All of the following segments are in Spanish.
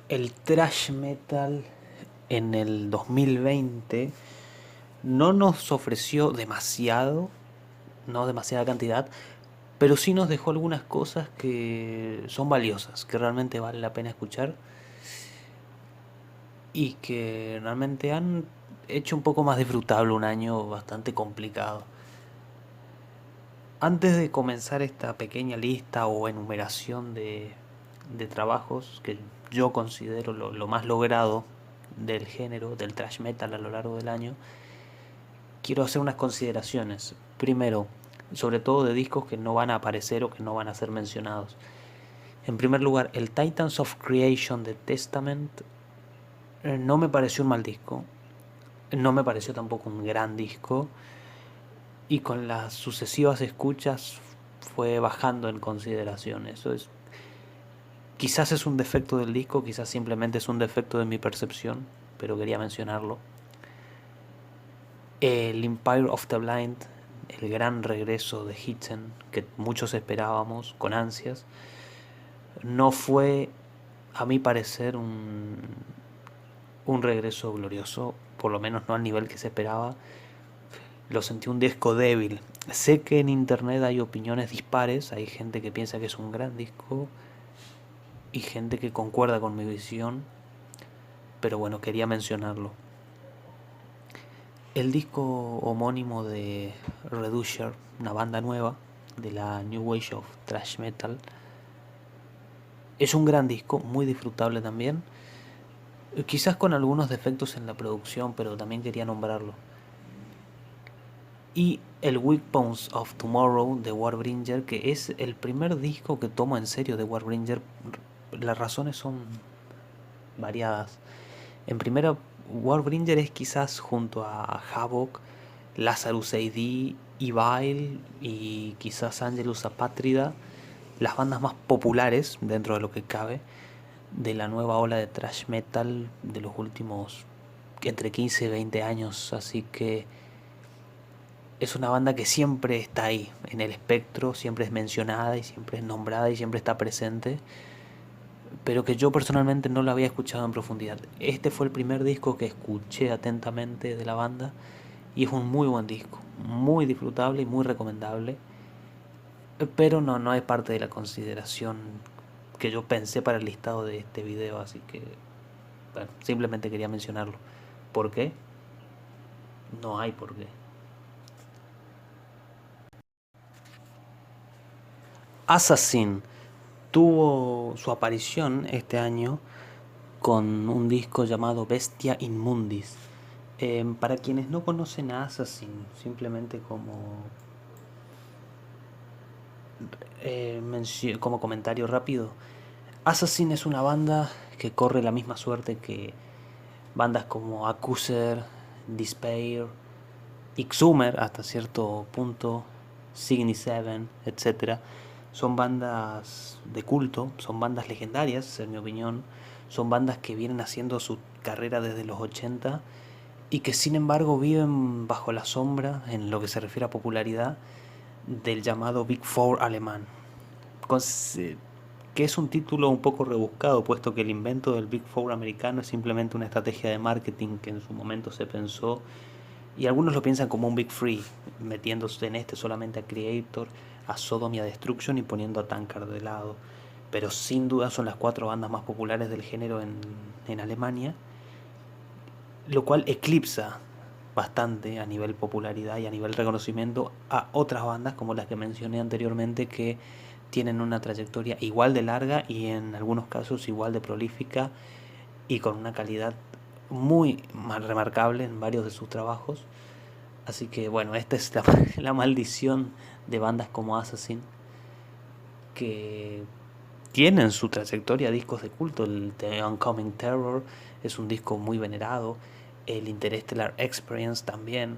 El thrash metal en el 2020 no nos ofreció demasiado, no demasiada cantidad, pero sí nos dejó algunas cosas que son valiosas, que realmente vale la pena escuchar y que realmente han hecho un poco más disfrutable un año bastante complicado. Antes de comenzar esta pequeña lista o enumeración de trabajos que yo considero lo más logrado del género, del thrash metal a lo largo del año, quiero hacer unas consideraciones. Primero, sobre todo de discos que no van a aparecer o que no van a ser mencionados. En primer lugar, el Titans of Creation de Testament no me pareció un mal disco, no me pareció tampoco un gran disco, y con las sucesivas escuchas fue bajando en consideración. Eso es, quizás es un defecto del disco, quizás simplemente es un defecto de mi percepción, pero quería mencionarlo. El Empire of the Blind, el gran regreso de Hitchen, que muchos esperábamos con ansias, no fue, a mi parecer, un regreso glorioso, por lo menos no al nivel que se esperaba. Lo sentí un disco débil. Sé que en internet hay opiniones dispares, hay gente que piensa que es un gran disco y gente que concuerda con mi visión, pero bueno, quería mencionarlo. El disco homónimo de Reducer, una banda nueva de la New Wave of Thrash Metal, es un gran disco, muy disfrutable también, quizás con algunos defectos en la producción, pero también quería nombrarlo. Y el Weapons of Tomorrow de Warbringer, que es el primer disco que tomo en serio de Warbringer. Las razones son variadas. En primera, Warbringer es quizás junto a Havoc, Lazarus AD, Evil y quizás Angelus Apátrida las bandas más populares dentro de lo que cabe de la nueva ola de thrash metal de los últimos entre 15 y 20 años, así que es una banda que siempre está ahí en el espectro, siempre es mencionada y siempre es nombrada y siempre está presente, pero que yo personalmente no la había escuchado en profundidad. Este fue el primer disco que escuché atentamente de la banda y es un muy buen disco, muy disfrutable y muy recomendable, pero no es parte de la consideración que yo pensé para el listado de este video, así que bueno, simplemente quería mencionarlo. ¿Por qué? No hay por qué. Assassin tuvo su aparición este año con un disco llamado Bestia Inmundis. Para quienes no conocen a Assassin, simplemente como comentario rápido, Assassin es una banda que corre la misma suerte que bandas como Accuser, Despair, Exhumer hasta cierto punto, Signy 7, etcétera. Son bandas de culto, son bandas legendarias, en mi opinión. Son bandas que vienen haciendo su carrera desde los 80 y que sin embargo viven bajo la sombra, en lo que se refiere a popularidad, del llamado Big Four alemán. Que es un título un poco rebuscado, puesto que el invento del Big Four americano es simplemente una estrategia de marketing que en su momento se pensó, y algunos lo piensan como un Big Free, metiéndose en este solamente a Creator, a Sodom y a Destruction y poniendo a Tankard de lado. Pero sin duda son las cuatro bandas más populares del género en Alemania, lo cual eclipsa bastante a nivel popularidad y a nivel reconocimiento a otras bandas como las que mencioné anteriormente, que tienen una trayectoria igual de larga y en algunos casos igual de prolífica y con una calidad muy remarcable en varios de sus trabajos. Así que bueno, esta es la maldición de bandas como Assassin, que tienen su trayectoria discos de culto. El The Oncoming Terror es un disco muy venerado, el Interstellar Experience también,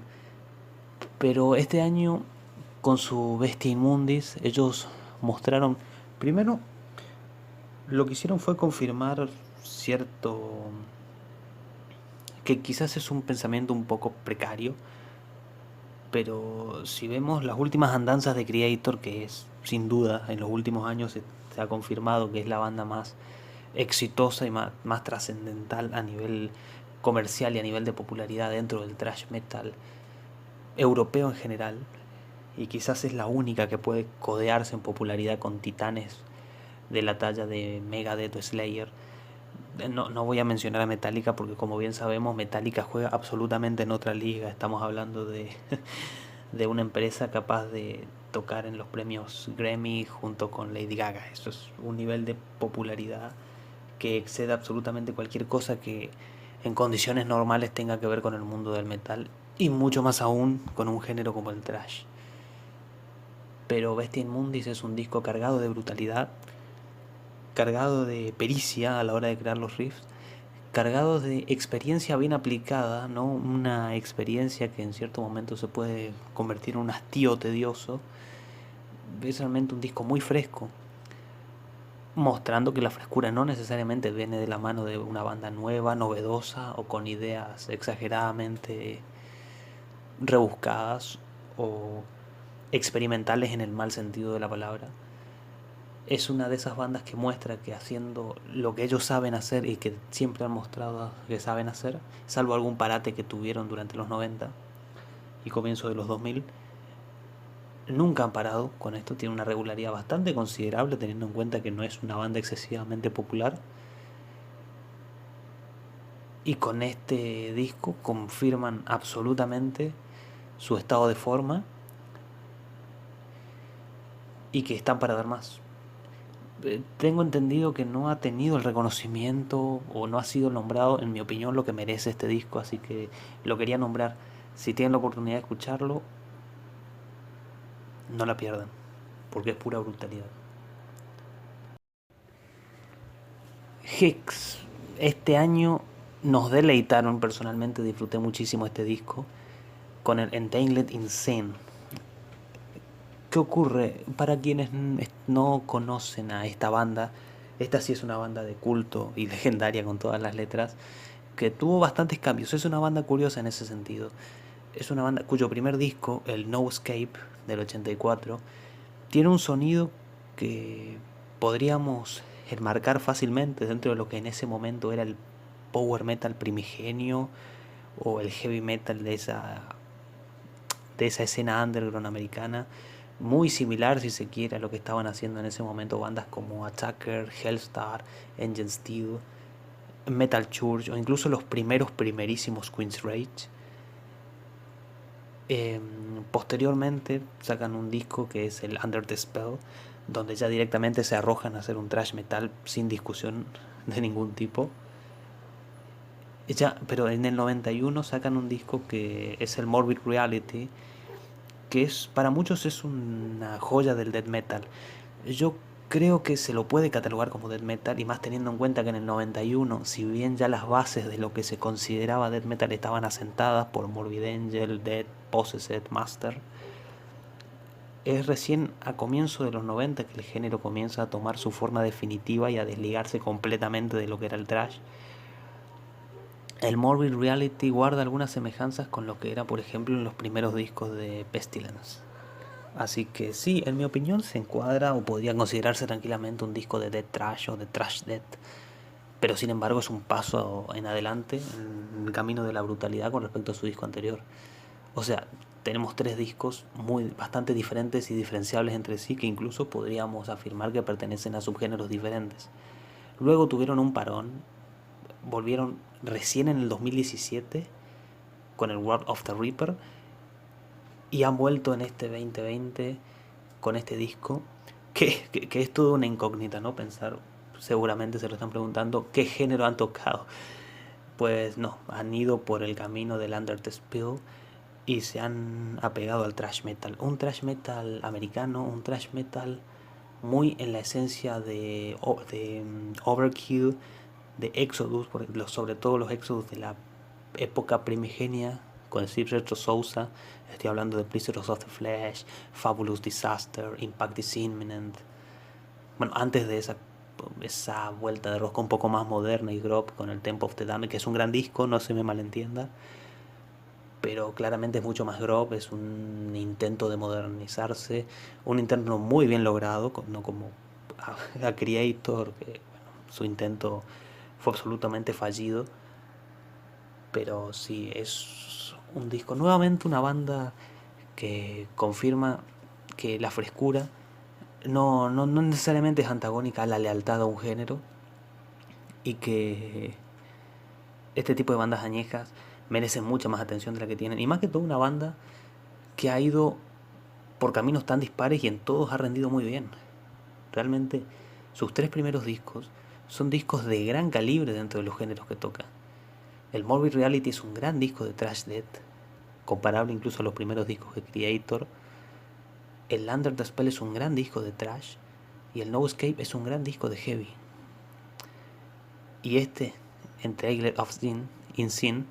pero este año con su Bestia Inmundis ellos mostraron, primero lo que hicieron fue confirmar cierto, que quizás es un pensamiento un poco precario, pero si vemos las últimas andanzas de Creator, que es sin duda en los últimos años se ha confirmado que es la banda más exitosa y más trascendental a nivel comercial y a nivel de popularidad dentro del thrash metal europeo en general, y quizás es la única que puede codearse en popularidad con titanes de la talla de Megadeth o Slayer. No voy a mencionar a Metallica porque, como bien sabemos, Metallica juega absolutamente en otra liga. Estamos hablando de una empresa capaz de tocar en los premios Grammy junto con Lady Gaga. Eso es un nivel de popularidad que excede absolutamente cualquier cosa que en condiciones normales tenga que ver con el mundo del metal, y mucho más aún con un género como el thrash. Pero Bestia Inmundis es un disco cargado de brutalidad, cargado de pericia a la hora de crear los riffs, cargado de experiencia bien aplicada, ¿no? Una experiencia que en cierto momento se puede convertir en un hastío tedioso. Es realmente un disco muy fresco, mostrando que la frescura no necesariamente viene de la mano de una banda nueva, novedosa o con ideas exageradamente rebuscadas o experimentales en el mal sentido de la palabra. Es una de esas bandas que muestra que haciendo lo que ellos saben hacer y que siempre han mostrado que saben hacer, salvo algún parate que tuvieron durante los 90 y comienzo de los 2000, nunca han parado con esto. Tiene una regularidad bastante considerable teniendo en cuenta que no es una banda excesivamente popular, y con este disco confirman absolutamente su estado de forma y que están para dar más. Tengo entendido que no ha tenido el reconocimiento o no ha sido nombrado, en mi opinión, lo que merece este disco, así que lo quería nombrar. Si tienen la oportunidad de escucharlo, no la pierdan, porque es pura brutalidad. Hicks, este año nos deleitaron, personalmente disfruté muchísimo este disco con el Entailed Insane. ¿Qué ocurre? Para quienes no conocen a esta banda, esta sí es una banda de culto y legendaria con todas las letras, que tuvo bastantes cambios. Es una banda curiosa en ese sentido. Es una banda cuyo primer disco, el No Escape del 84, tiene un sonido que podríamos enmarcar fácilmente dentro de lo que en ese momento era el power metal primigenio o el heavy metal de esa escena underground americana, muy similar si se quiere a lo que estaban haciendo en ese momento bandas como Attacker, Hellstar, Engine Steel, Metal Church o incluso los primerísimos Queen's Rage. Posteriormente sacan un disco que es el Under the Spell, donde ya directamente se arrojan a hacer un thrash metal sin discusión de ningún tipo. Ya, pero en el 91 sacan un disco que es el Morbid Reality, que es para muchos es una joya del death metal. Yo creo que se lo puede catalogar como death metal, y más teniendo en cuenta que en el 91, si bien ya las bases de lo que se consideraba death metal estaban asentadas por Morbid Angel, Dead, Possessed, Master, es recién a comienzo de los 90 que el género comienza a tomar su forma definitiva y a desligarse completamente de lo que era el thrash. El Morbid Reality guarda algunas semejanzas con lo que era, por ejemplo, en los primeros discos de Pestilence. Así que sí, en mi opinión se encuadra o podría considerarse tranquilamente un disco de death thrash o de thrash death, pero sin embargo es un paso en adelante en el camino de la brutalidad con respecto a su disco anterior. O sea, tenemos tres discos bastante diferentes y diferenciables entre sí, que incluso podríamos afirmar que pertenecen a subgéneros diferentes. Luego tuvieron un parón, volvieron recién en el 2017 con el World of the Reaper, y han vuelto en este 2020 con este disco que es toda una incógnita, ¿no? Pensar, seguramente se lo están preguntando, ¿qué género han tocado? Pues no, han ido por el camino del Under the Spell y se han apegado al thrash metal. Un thrash metal americano, un thrash metal muy en la esencia de Overkill, de Exodus, sobre todo los Exodus de la época primigenia con Steve Retro Sousa. Estoy hablando de Prisoners of the Flesh, Fabulous Disaster, Impact is Imminent. Bueno, antes de esa vuelta de rosca un poco más moderna y grop con el Temple of the Damned, que es un gran disco, no se me malentienda, pero claramente es mucho más grop, es un intento de modernizarse, un intento muy bien logrado, no como a Creator, que bueno, su intento fue absolutamente fallido, pero sí, es un disco, nuevamente una banda que confirma que la frescura no necesariamente es antagónica a la lealtad a un género y que este tipo de bandas añejas merecen mucha más atención de la que tienen. Y más que todo una banda que ha ido por caminos tan dispares y en todos ha rendido muy bien. Realmente sus tres primeros discos son discos de gran calibre dentro de los géneros que toca. El Morbid Reality es un gran disco de thrash death, comparable incluso a los primeros discos de Creator. El Under the Spell es un gran disco de thrash y el No Escape es un gran disco de heavy. Y este, entre Eaglet of Sin, In Sin,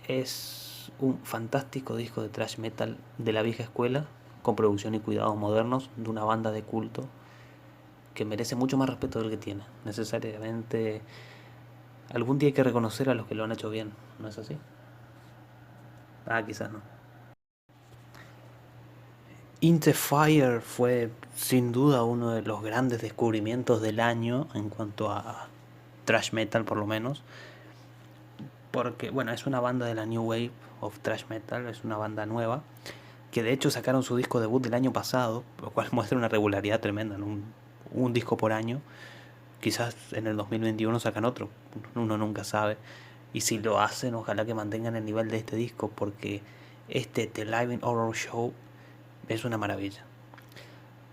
es un fantástico disco de thrash metal de la vieja escuela, con producción y cuidados modernos, de una banda de culto que merece mucho más respeto del que tiene. Necesariamente, algún día hay que reconocer a los que lo han hecho bien, ¿no es así? Ah, quizás no. Into Fire fue sin duda uno de los grandes descubrimientos del año en cuanto a thrash metal por lo menos, porque bueno, es una banda de la New Wave of Thrash Metal, es una banda nueva, que de hecho sacaron su disco debut del año pasado, lo cual muestra una regularidad tremenda, ¿no? Un disco por año. Quizás en el 2021 sacan otro, uno nunca sabe. Y si lo hacen, ojalá que mantengan el nivel de este disco, porque este The Live in Horror Show es una maravilla.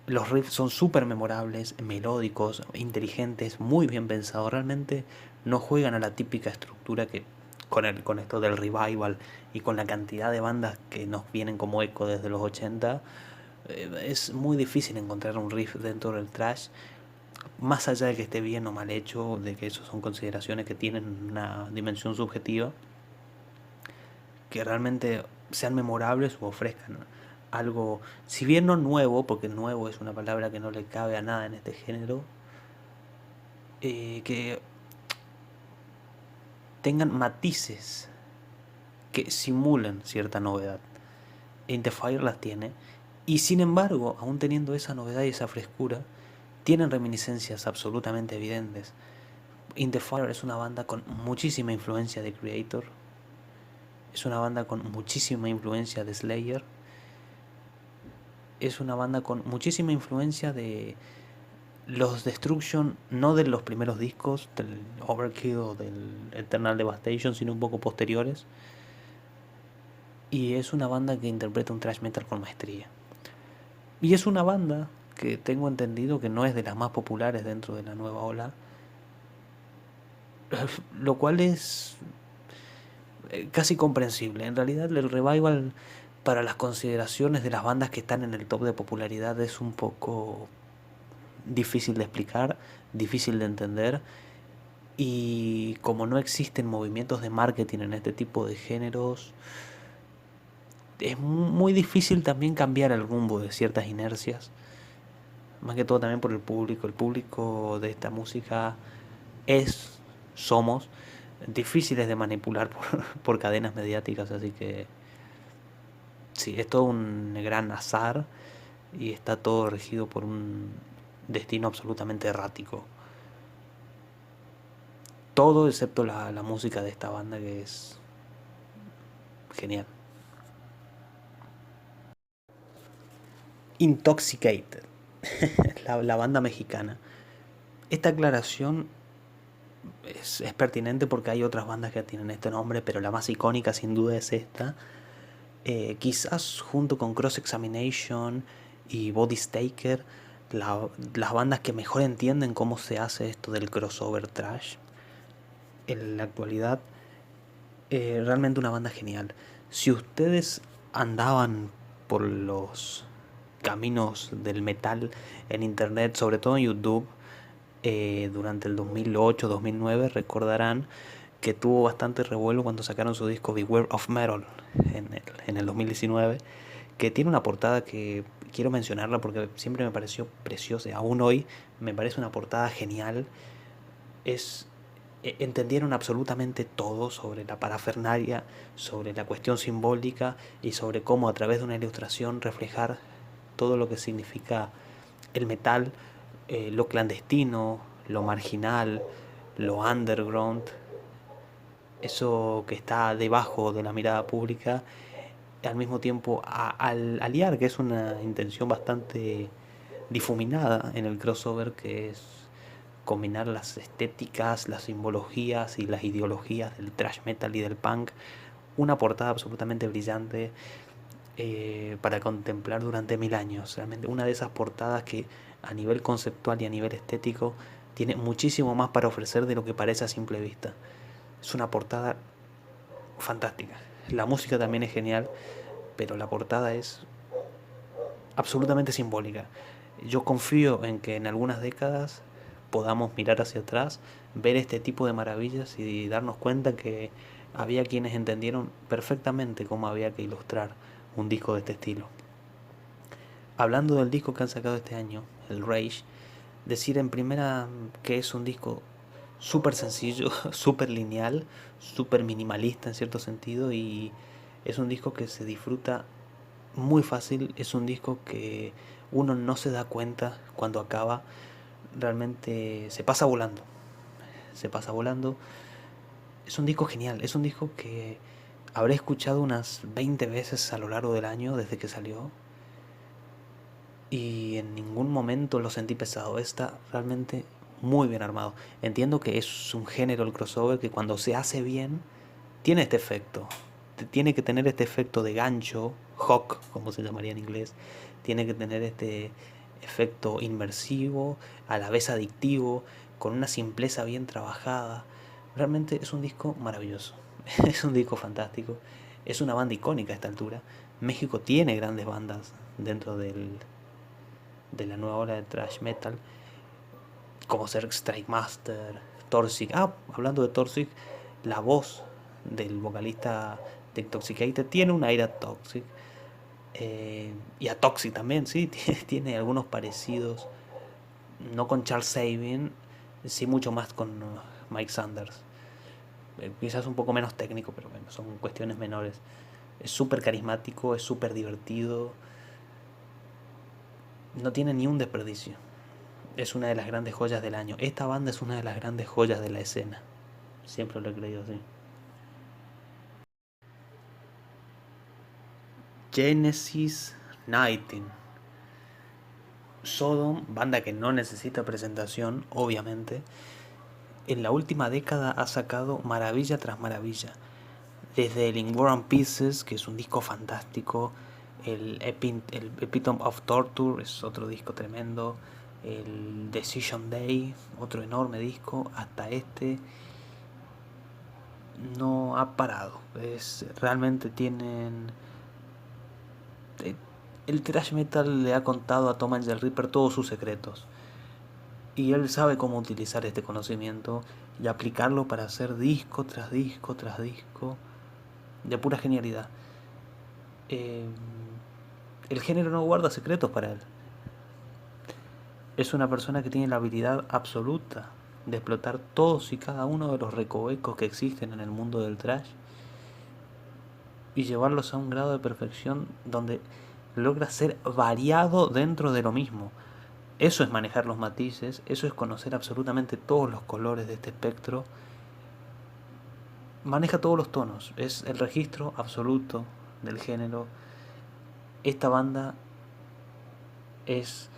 Los riffs son súper memorables, melódicos, inteligentes, muy bien pensados. Realmente no juegan a la típica estructura que con esto del revival y con la cantidad de bandas que nos vienen como eco desde los 80. Es muy difícil encontrar un riff dentro del thrash, más allá de que esté bien o mal hecho, de que eso son consideraciones que tienen una dimensión subjetiva, que realmente sean memorables o ofrezcan algo, si bien no nuevo, porque nuevo es una palabra que no le cabe a nada en este género, que tengan matices que simulen cierta novedad. In the Fire las tiene, y sin embargo, aún teniendo esa novedad y esa frescura, tienen reminiscencias absolutamente evidentes. In the Fire es una banda con muchísima influencia de Creator, es una banda con muchísima influencia de Slayer, es una banda con muchísima influencia de los Destruction, no de los primeros discos, del Overkill o del Eternal Devastation, sino un poco posteriores. Y es una banda que interpreta un thrash metal con maestría. Y es una banda que tengo entendido que no es de las más populares dentro de la nueva ola, lo cual es casi comprensible. En realidad el revival, para las consideraciones de las bandas que están en el top de popularidad, es un poco difícil de explicar, difícil de entender, y como no existen movimientos de marketing en este tipo de géneros, es muy difícil también cambiar el rumbo de ciertas inercias, más que todo también por el público de esta música somos difíciles de manipular por cadenas mediáticas, así que sí, es todo un gran azar y está todo regido por un destino absolutamente errático. Todo excepto la música de esta banda, que es genial. Intoxicated, la banda mexicana. Esta aclaración es pertinente porque hay otras bandas que tienen este nombre, pero la más icónica sin duda es esta. Quizás junto con Cross Examination y Body Staker, las bandas que mejor entienden cómo se hace esto del crossover trash en la actualidad. Realmente una banda genial. Si ustedes andaban por los caminos del metal en internet, sobre todo en YouTube, durante el 2008-2009, recordarán que tuvo bastante revuelo cuando sacaron su disco Beware of Metal en el 2019, que tiene una portada que quiero mencionarla porque siempre me pareció preciosa, aún hoy me parece una portada genial. Entendieron absolutamente todo sobre la parafernalia, sobre la cuestión simbólica y sobre cómo a través de una ilustración reflejar todo lo que significa el metal, lo clandestino, lo marginal, lo underground, eso que está debajo de la mirada pública, al mismo tiempo al aliar, que es una intención bastante difuminada en el crossover, que es combinar las estéticas, las simbologías y las ideologías del thrash metal y del punk, una portada absolutamente brillante para contemplar durante 1000 años. Realmente una de esas portadas que a nivel conceptual y a nivel estético tiene muchísimo más para ofrecer de lo que parece a simple vista. Es una portada fantástica. La música también es genial, pero la portada es absolutamente simbólica. Yo confío en que en algunas décadas podamos mirar hacia atrás, ver este tipo de maravillas y darnos cuenta que había quienes entendieron perfectamente cómo había que ilustrar un disco de este estilo. Hablando del disco que han sacado este año, el Rage, decir en primera que es un disco súper sencillo, súper lineal, súper minimalista en cierto sentido, y es un disco que se disfruta muy fácil. Es un disco que uno no se da cuenta cuando acaba, realmente se pasa volando, se pasa volando. Es un disco genial, es un disco que habré escuchado unas 20 veces a lo largo del año desde que salió, y en ningún momento lo sentí pesado. Está realmente muy bien armado. Entiendo que es un género el crossover que cuando se hace bien tiene este efecto. Tiene que tener este efecto de gancho, hook, como se llamaría en inglés. Tiene que tener este efecto inmersivo, a la vez adictivo, con una simpleza bien trabajada. Realmente es un disco maravilloso. Es un disco fantástico. Es una banda icónica a esta altura. México tiene grandes bandas dentro de la nueva ola de thrash metal, como ser Strike Master, Toxic. Hablando de Toxic, la voz del vocalista de Intoxicated tiene un aire a Toxic. Y a Toxic también, sí, tiene algunos parecidos. No con Charles Sabin, sí mucho más con Mike Sanders. Quizás un poco menos técnico, pero bueno, son cuestiones menores. Es súper carismático, es súper divertido. No tiene ni un desperdicio. Es una de las grandes joyas del año. Esta banda es una de las grandes joyas de la escena. Siempre lo he creído así. Genesis 19. Sodom, banda que no necesita presentación, obviamente. En la última década ha sacado maravilla tras maravilla. Desde el In War and Pieces, que es un disco fantástico. El Epitome of Torture es otro disco tremendo. El Decision Day, otro enorme disco. Hasta este no ha parado. Realmente tienen... El thrash metal le ha contado a Tom Angel Reaper todos sus secretos. Y él sabe cómo utilizar este conocimiento y aplicarlo para hacer disco tras disco tras disco de pura genialidad. Eh, el género no guarda secretos para él. Es una persona que tiene la habilidad absoluta de explotar todos y cada uno de los recovecos que existen en el mundo del thrash y llevarlos a un grado de perfección donde logra ser variado dentro de lo mismo. Eso es manejar los matices, eso es conocer absolutamente todos los colores de este espectro. Maneja todos los tonos, es el registro absoluto del género. Esta banda es,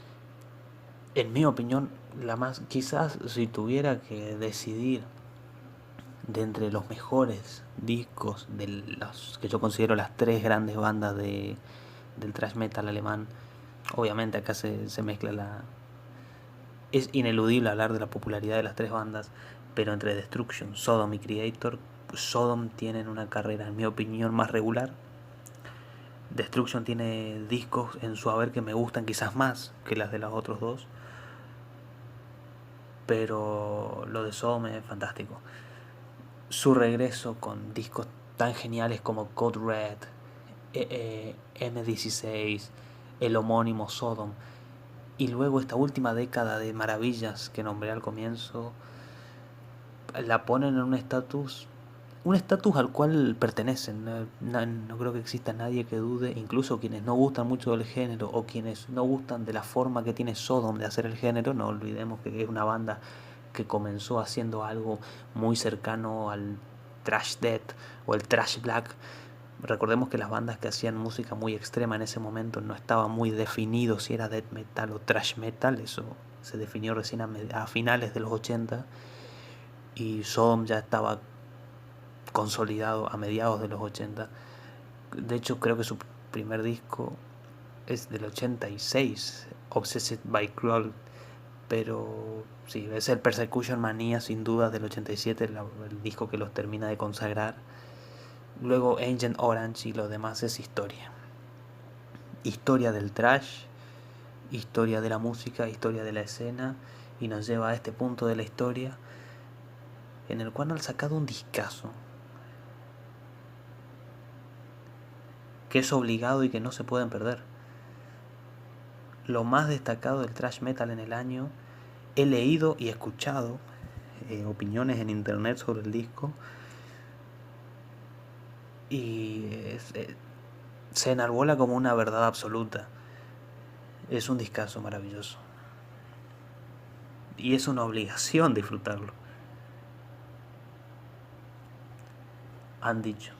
en mi opinión, la más... Quizás si tuviera que decidir de entre los mejores discos de los que yo considero las tres grandes bandas del thrash metal alemán, obviamente acá se mezcla la... Es ineludible hablar de la popularidad de las tres bandas, pero entre Destruction, Sodom y Creator, Sodom tienen una carrera, en mi opinión, más regular. Destruction tiene discos en su haber que me gustan quizás más que las de los otros dos, pero lo de Sodom es fantástico. Su regreso con discos tan geniales como Code Red, M16, el homónimo Sodom, y luego esta última década de maravillas que nombré al comienzo, la ponen en un estatus al cual pertenecen. No creo que exista nadie que dude, incluso quienes no gustan mucho del género o quienes no gustan de la forma que tiene Sodom de hacer el género. No olvidemos que es una banda que comenzó haciendo algo muy cercano al thrash death o el thrash black. Recordemos que las bandas que hacían música muy extrema en ese momento no estaba muy definido si era death metal o thrash metal, eso se definió recién a finales de los 80, y Sodom ya estaba consolidado a mediados de los 80. De hecho, creo que su primer disco es del 86, Obsessed by Cruel, pero sí, es el Persecution Mania sin duda del 87, el disco que los termina de consagrar. Luego Agent Orange y lo demás es historia. Historia del trash, historia de la música, historia de la escena, y nos lleva a este punto de la historia en el cual han sacado un discazo que es obligado y que no se pueden perder. Lo más destacado del thrash metal en el año. He leído y escuchado opiniones en internet sobre el disco y se enarbola como una verdad absoluta. Es un discazo maravilloso y es una obligación disfrutarlo. Han dicho.